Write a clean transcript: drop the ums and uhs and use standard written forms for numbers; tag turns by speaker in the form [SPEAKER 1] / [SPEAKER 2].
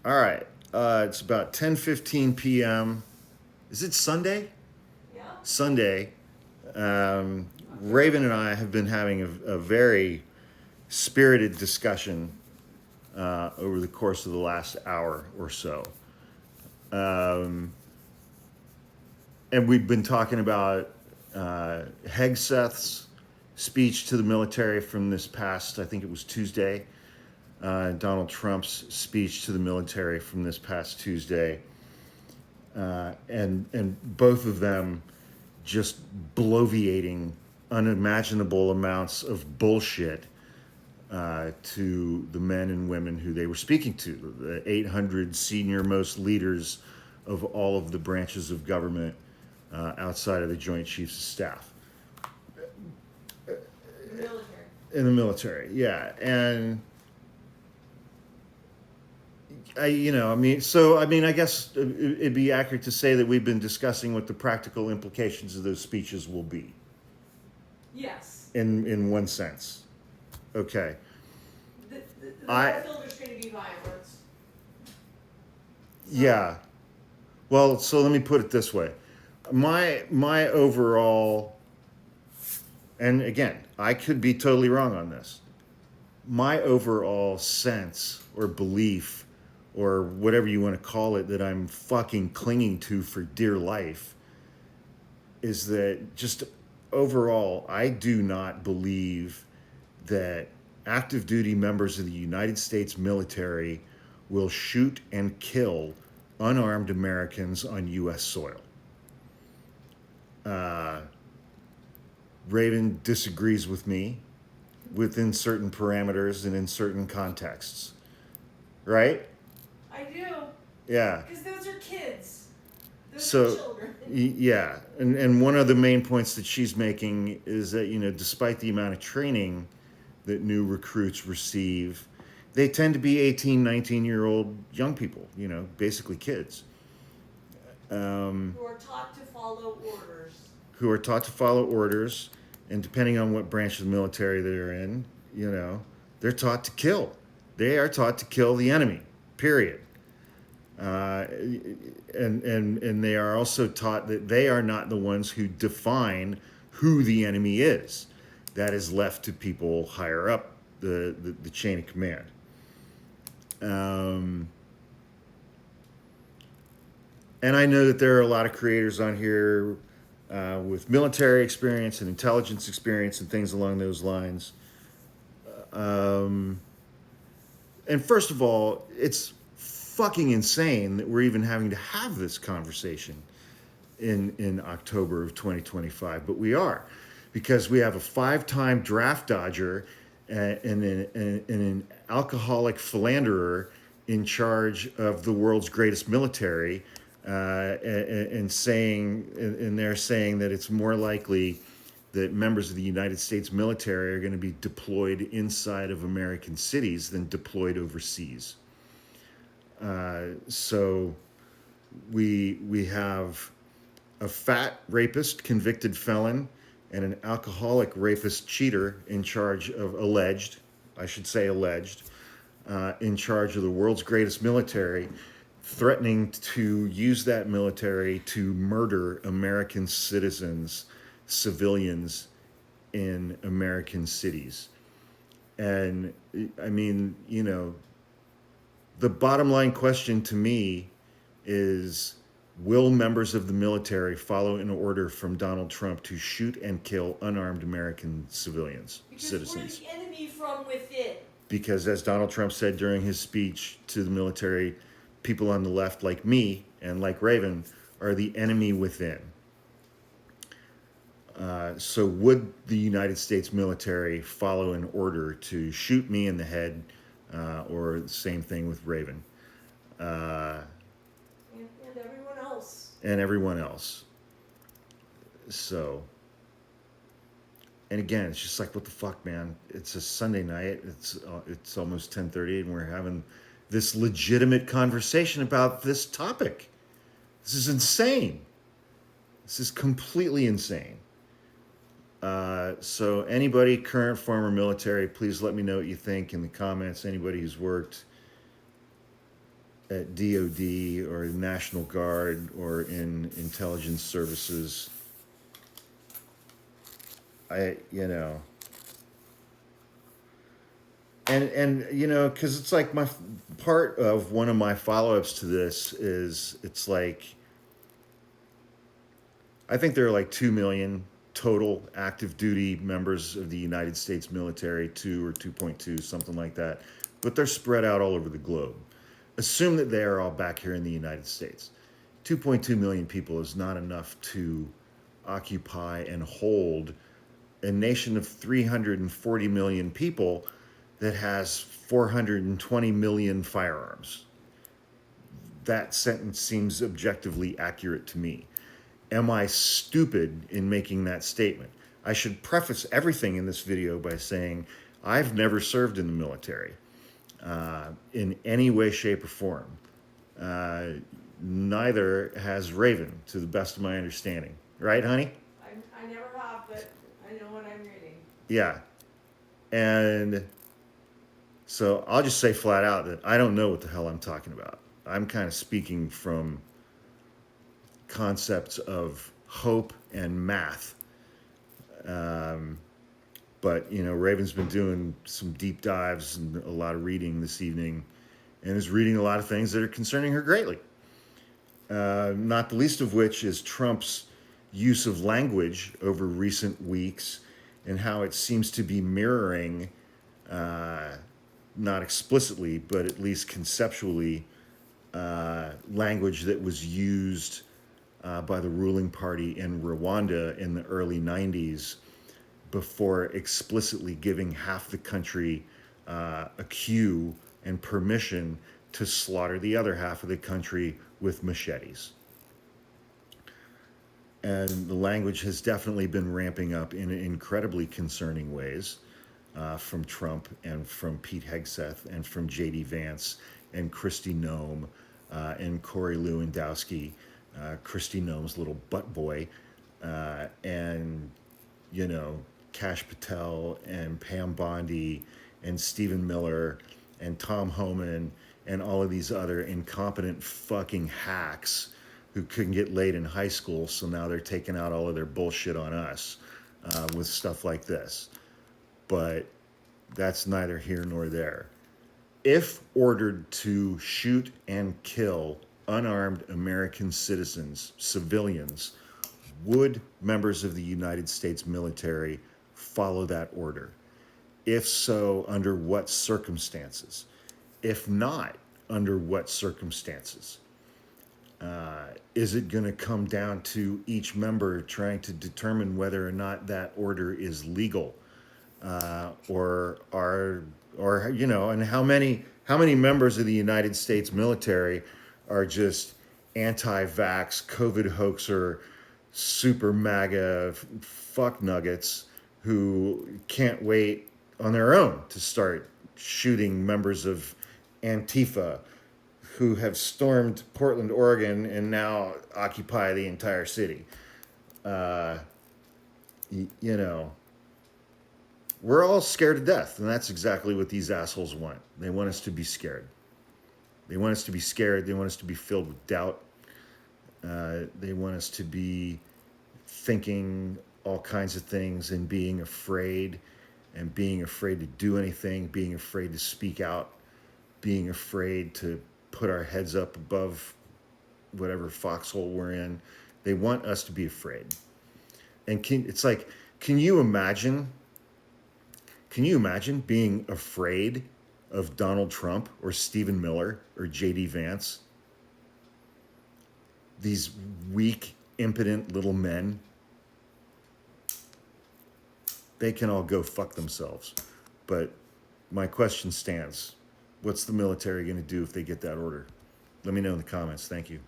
[SPEAKER 1] All right. It's about 10:15 p.m. Is it Sunday?
[SPEAKER 2] Yeah.
[SPEAKER 1] Sunday. Raven and I have been having a very spirited discussion over the course of the last hour or so. And we've been talking about Hegseth's speech to the military from this past, I think it was Tuesday, Donald Trump's speech to the military from this past Tuesday, and both of them just bloviating unimaginable amounts of bullshit to the men and women who they were speaking to, the 800 senior most leaders of all of the branches of government outside of the Joint Chiefs of Staff.
[SPEAKER 2] Military.
[SPEAKER 1] In the military, yeah. And I guess it'd be accurate to say that we've been discussing what the practical implications of those speeches will be.
[SPEAKER 2] Yes.
[SPEAKER 1] In one sense. Okay.
[SPEAKER 2] The battlefield is going to be violence.
[SPEAKER 1] Yeah. Well, so let me put it this way. My overall, and again, I could be totally wrong on this. My overall sense or belief or whatever you want to call it that I'm fucking clinging to for dear life is that just overall, I do not believe that active duty members of the United States military will shoot and kill unarmed Americans on U.S. soil. Raven disagrees with me within certain parameters and in certain contexts. Right?
[SPEAKER 2] I do.
[SPEAKER 1] Yeah.
[SPEAKER 2] Because those are kids. Those
[SPEAKER 1] So,
[SPEAKER 2] are children.
[SPEAKER 1] Yeah. And one of the main points that she's making is that, despite the amount of training that new recruits receive, they tend to be 18, 19-year-old young people, basically kids.
[SPEAKER 2] Who are taught to follow orders.
[SPEAKER 1] Who are taught to follow orders, and depending on what branch of the military they're in, they're taught to kill. They are taught to kill the enemy, period. And they are also taught that they are not the ones who define who the enemy is. That is left to people higher up the chain of command. And I know that there are a lot of creators on here with military experience and intelligence experience and things along those lines. And first of all, it's fucking insane that we're even having to have this conversation in October of 2025, but we are, because we have a 5-time draft dodger and an alcoholic philanderer in charge of the world's greatest military, and they're saying that it's more likely that members of the United States military are going to be deployed inside of American cities than deployed overseas. So we have a fat rapist, convicted felon, and an alcoholic rapist cheater in charge of alleged, in charge of the world's greatest military, threatening to use that military to murder American citizens, civilians in American cities. And I mean, the bottom line question to me is, will members of the military follow an order from Donald Trump to shoot and kill unarmed American citizens?
[SPEAKER 2] Because we're the enemy from within.
[SPEAKER 1] Because as Donald Trump said during his speech to the military, people on the left like me and like Raven are the enemy within. So would the United States military follow an order to shoot me in the head, or the same thing with Raven?
[SPEAKER 2] And everyone else.
[SPEAKER 1] And everyone else. So, and again, it's just like, what the fuck, man? It's a Sunday night. It's almost 10:30, and we're having this legitimate conversation about this topic. This is insane. This is completely insane. So anybody, current, former military, please let me know what you think in the comments. Anybody who's worked at DOD or National Guard or in intelligence services. And because it's like part of one of my follow-ups to this is it's like I think there are like 2 million total active duty members of the United States military, 2 or 2.2, something like that, but they're spread out all over the globe. Assume that they are all back here in the United States. 2.2 million people is not enough to occupy and hold a nation of 340 million people that has 420 million firearms. That sentence seems objectively accurate to me. Am I stupid in making that statement? I should preface everything in this video by saying I've never served in the military in any way, shape, or form. Neither has Raven, to the best of my understanding. Right, honey?
[SPEAKER 2] I never have, but I know what I'm reading.
[SPEAKER 1] Yeah. And so I'll just say flat out that I don't know what the hell I'm talking about. I'm kind of speaking from concepts of hope and math. But, Raven's been doing some deep dives and a lot of reading this evening and is reading a lot of things that are concerning her greatly. Not the least of which is Trump's use of language over recent weeks and how it seems to be mirroring, not explicitly, but at least conceptually, language that was used by the ruling party in Rwanda in the early 90s before explicitly giving half the country a cue and permission to slaughter the other half of the country with machetes. And the language has definitely been ramping up in incredibly concerning ways from Trump and from Pete Hegseth and from J.D. Vance and Kristi Noem and Corey Lewandowski, Kristi Noem's little butt boy, and, Kash Patel and Pam Bondi and Stephen Miller and Tom Homan and all of these other incompetent fucking hacks who couldn't get laid in high school, so now they're taking out all of their bullshit on us with stuff like this. But that's neither here nor there. If ordered to shoot and kill unarmed American citizens, civilians, would members of the United States military follow that order? If so, under what circumstances? If not, under what circumstances? Is it going to come down to each member trying to determine whether or not that order is legal? And how many members of the United States military are just anti-vax, COVID hoaxer, super MAGA fuck nuggets who can't wait on their own to start shooting members of Antifa who have stormed Portland, Oregon, and now occupy the entire city. We're all scared to death, and that's exactly what these assholes want. They want us to be scared. They want us to be scared. They want us to be filled with doubt. They want us to be thinking all kinds of things and being afraid to do anything, being afraid to speak out, being afraid to put our heads up above whatever foxhole we're in. They want us to be afraid. And can you imagine being afraid of Donald Trump or Stephen Miller or J.D. Vance? These weak, impotent little men. They can all go fuck themselves. But my question stands. What's the military going to do if they get that order? Let me know in the comments. Thank you.